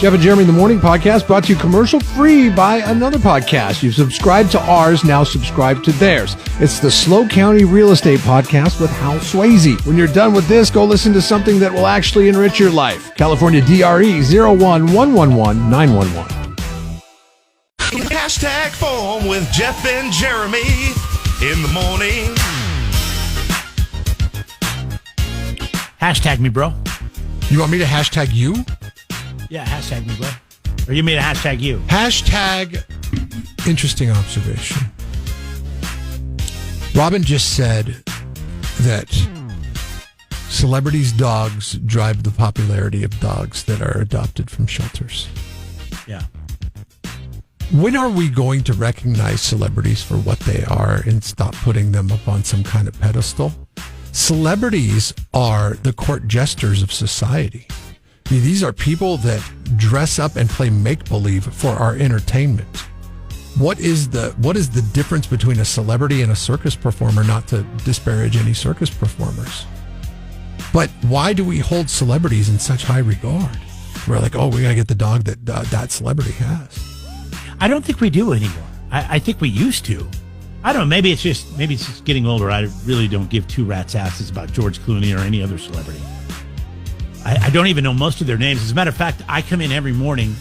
Jeff and Jeremy in the Morning podcast brought to you commercial free by another podcast. You've subscribed to ours, now subscribe to theirs. It's the Slow County Real Estate Podcast with Hal Swayze. When you're done with this, go listen to something that will actually enrich your life. California DRE 011111911. Hashtag phone with Jeff and Jeremy in the morning. Hashtag me, bro. You want me to hashtag you? Yeah, hashtag me, bro. Or you made a hashtag you. Hashtag interesting observation. Robin just said that celebrities' dogs drive the popularity of dogs that are adopted from shelters. Yeah. When are we going to recognize celebrities for what they are and stop putting them up on some kind of pedestal? Celebrities are the court jesters of society. I mean, these are people that dress up and play make-believe for our entertainment. What is the difference between a celebrity and a circus performer? Not to disparage any circus performers, but why do we hold celebrities in such high regard? We're like, oh, we gotta get the dog that that celebrity has. I don't think we do anymore. I think we used to. I don't know. Maybe it's just getting older. I really don't give two rats' asses about George Clooney or any other celebrity. I don't even know most of their names. As a matter of fact, I come in every morning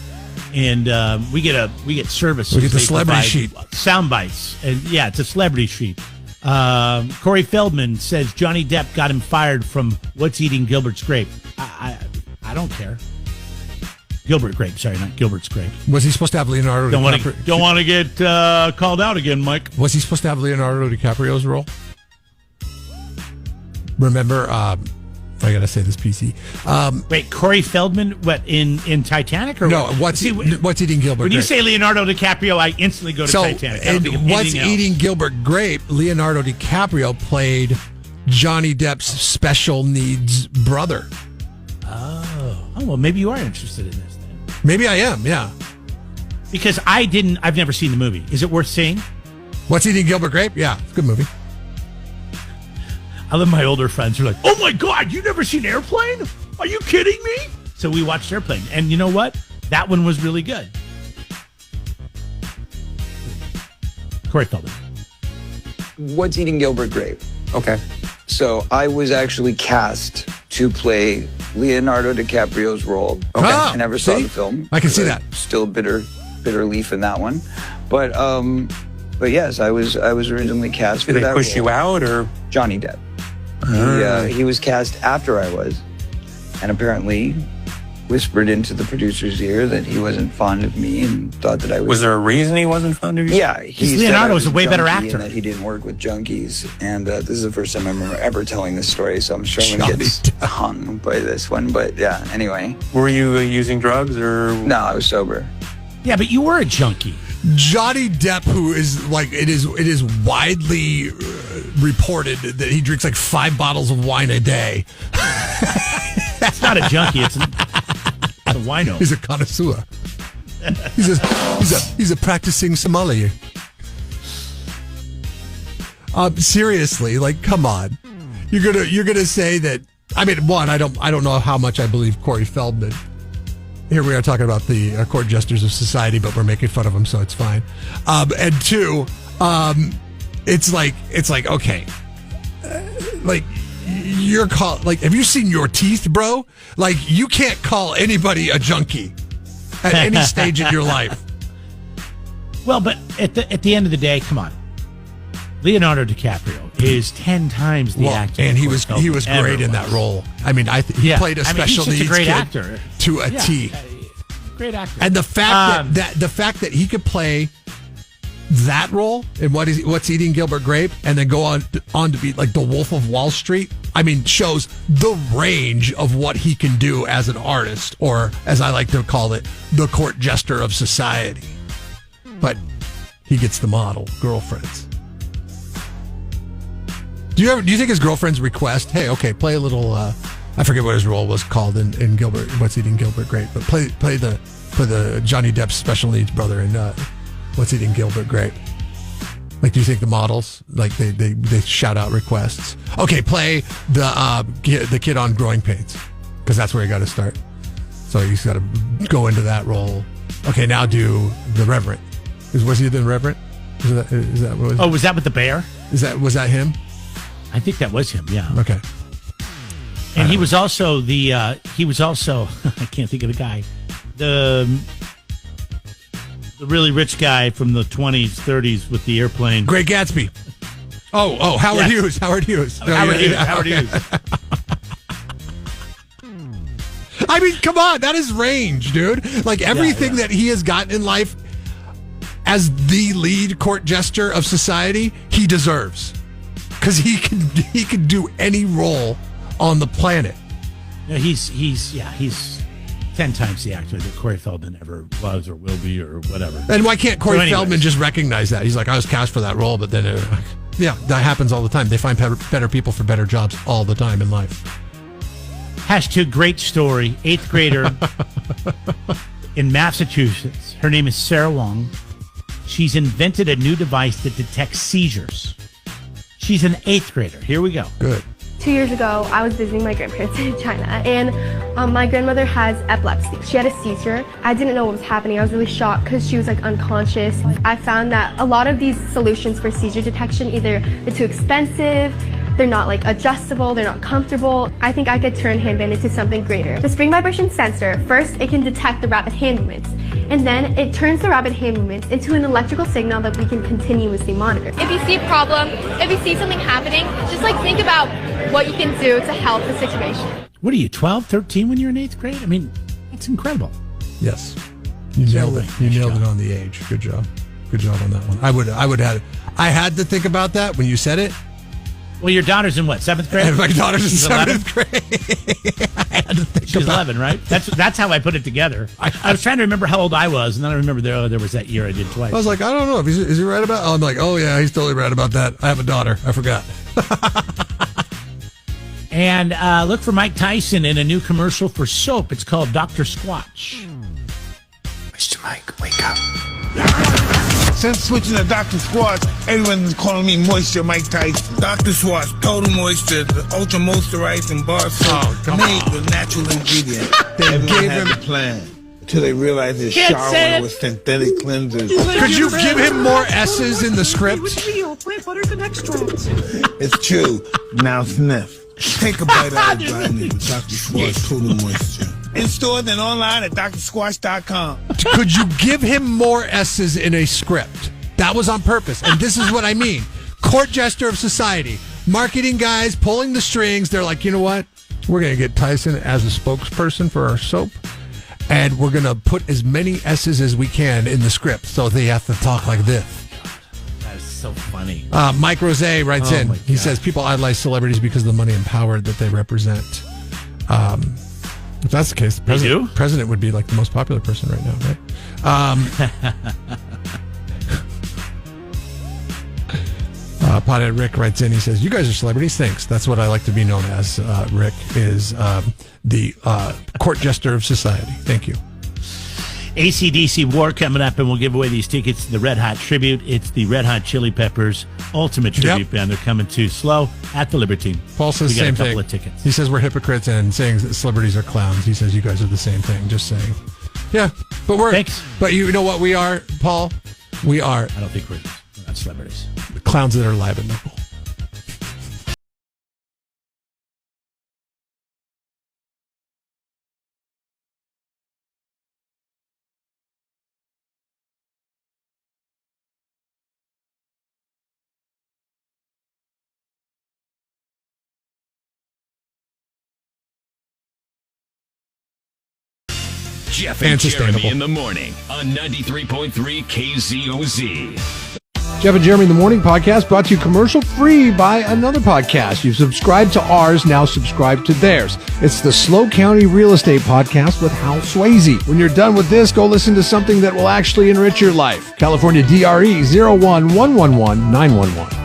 and we get service. We get the celebrity sheet, sound bites, and yeah, it's a celebrity sheet. Corey Feldman says Johnny Depp got him fired from What's Eating Gilbert's Grape. I don't care. Gilbert Grape, sorry, not Gilbert's Grape. Was he supposed to have Leonardo DiCaprio? Don't want to get called out again, Mike. Was he supposed to have Leonardo DiCaprio's role? Remember, I gotta say this PC. Wait, Corey Feldman, what, in Titanic? Or no, what? What's Eating Gilbert When Grape? you say Leonardo DiCaprio, I instantly go to Titanic. I don't think of What's anything Eating Gilbert Grape, Leonardo DiCaprio played Johnny Depp's special needs brother. Oh, well, maybe you are interested in this then. Maybe I am, yeah. Because I've never seen the movie. Is it worth seeing? What's Eating Gilbert Grape? Yeah, it's a good movie. I love my older friends who are like, oh my God, you never seen Airplane? Are you kidding me? So we watched Airplane. And you know what? That one was really good. Corey Feldman. What's Eating Gilbert Grape? Okay. So I was actually cast to play Leonardo DiCaprio's role. Okay. I never saw the film. I can see that. Still bitter leaf in that one. But yes, I was originally cast for that role. Did they push you out or? Johnny Depp. He was cast after I was, and apparently whispered into the producer's ear that he wasn't fond of me and thought that I was. Was there a reason he wasn't fond of you? Yeah, Leonardo was a way better actor. And that he didn't work with junkies, and this is the first time I remember ever telling this story, so I'm sure I'm gonna get hung by this one. But yeah, anyway. Were you using drugs or? No, I was sober. Yeah, but you were a junkie. Johnny Depp, who is like, it is widely reported that he drinks like 5 bottles of wine a day. That's not a junkie. It's a wino. He's a connoisseur. He's a practicing sommelier. Seriously, like, come on. You're gonna say that? I mean, one, I don't know how much I believe Corey Feldman. Here we are talking about the court jesters of society, but we're making fun of them, so it's fine. And two, it's like okay, like you're called. Like, have you seen your teeth, bro? Like, you can't call anybody a junkie at any stage in your life. Well, but at the end of the day, come on. Leonardo DiCaprio is 10 times the actor, and he was great in that role. I mean, he played a special needs great kid actor to a T. Great actor, and the fact that he could play that role in What's Eating Gilbert Grape, and then go on to be like the Wolf of Wall Street. I mean, shows the range of what he can do as an artist, or as I like to call it, the court jester of society. But he gets the model girlfriends. Do you think his girlfriends request, hey, okay, play a little, I forget what his role was called in Gilbert, What's Eating Gilbert Grape, but play the Johnny Depp special needs brother in What's Eating Gilbert Grape? Like, do you think the models, like, they shout out requests? Okay, play the kid on Growing Pains, because that's where you got to start. So he's got to go into that role. Okay, now do the Reverend. Was he the Reverend? Is that what was? Oh, was that with the bear? Was that him? I think that was him. Yeah. Okay. And he was also I can't think of the guy, the really rich guy from the 20s, 30s with the airplane. Great Gatsby. Oh, Howard Hughes. Howard Hughes. Howard Hughes. I mean, come on, that is range, dude. Like everything that he has gotten in life as the lead court jester of society, he deserves. Because he can do any role on the planet. Yeah, he's 10 times the actor that Corey Feldman ever was or will be or whatever. And why can't Corey Feldman just recognize that? He's like, I was cast for that role, but then, that happens all the time. They find better people for better jobs all the time in life. # great story. 8th grader in Massachusetts. Her name is Sarah Wong. She's invented a new device that detects seizures. She's an 8th grader. Here we go. Good. 2 years ago, I was visiting my grandparents in China, and my grandmother has epilepsy. She had a seizure. I didn't know what was happening. I was really shocked because she was like unconscious. I found that a lot of these solutions for seizure detection, either they're too expensive, they're not like adjustable, they're not comfortable. I think I could turn handband into something greater. The spring vibration sensor, first it can detect the rapid hand movements, and then it turns the rapid hand movements into an electrical signal that we can continuously monitor. If you see a problem, if you see something happening, just like think about what you can do to help the situation. What are you, 12, 13 when you're in 8th grade? I mean, it's incredible. Yes. You nailed it. You nailed it on the age. Good job. Good job on that one. I had to think about that when you said it. Well, your daughter's in what, 7th grade? My daughter's in 7th 11? grade. I had to think She's 11, right? That's how I put it together. I was trying to remember how old I was, and then I remember there was that year I did twice. I was like, I don't know. Is he right about? I'm like, oh yeah, he's totally right about that. I have a daughter. I forgot. And look for Mike Tyson in a new commercial for soap. It's called Dr. Squatch. Mr. Mike, wake up. Since switching to Dr. Squatch, everyone's calling me Moisture Mike Tyson. Dr. Squatch, total moisture, the ultra moisturizing bar soap made with natural ingredients. They gave him a plan until they realized his shower with synthetic cleansers. Could you give him more S's in the script? Plant butters and extracts. It's true. Now sniff. Take a bite out of the brownie with Dr. Squatch Total Moisture. In stores and online at drsquatch.com. Could you give him more S's in a script? That was on purpose. And this is what I mean. Court jester of society. Marketing guys pulling the strings. They're like, you know what? We're going to get Tyson as a spokesperson for our soap. And we're going to put as many S's as we can in the script. So they have to talk like this. That is so funny. Mike Rose writes in. He says, people idolize celebrities because of the money and power that they represent. If that's the case, the president would be like the most popular person right now, right? Pothead Rick writes in. He says, you guys are celebrities. Thanks. That's what I like to be known as. Rick is the court jester of society. Thank you. AC/DC War coming up, and we'll give away these tickets to the Red Hot Tribute. It's the Red Hot Chili Peppers Ultimate Tribute Band. They're coming to Slow at the Libertine. Paul says the same thing. We got a couple of tickets. He says we're hypocrites and saying that celebrities are clowns. He says you guys are the same thing. Just saying. Yeah, but Thanks. But you know what we are, Paul? We are. I don't think we're not celebrities. The clowns that are live and local. Jeff and Jeremy in the morning on 93.3 KZOZ. Jeff and Jeremy in the Morning podcast brought to you commercial free by another podcast. You've subscribed to ours, now subscribe to theirs. It's the Slow County Real Estate Podcast with Hal Swayze. When you're done with this, go listen to something that will actually enrich your life. California DRE 01111 911.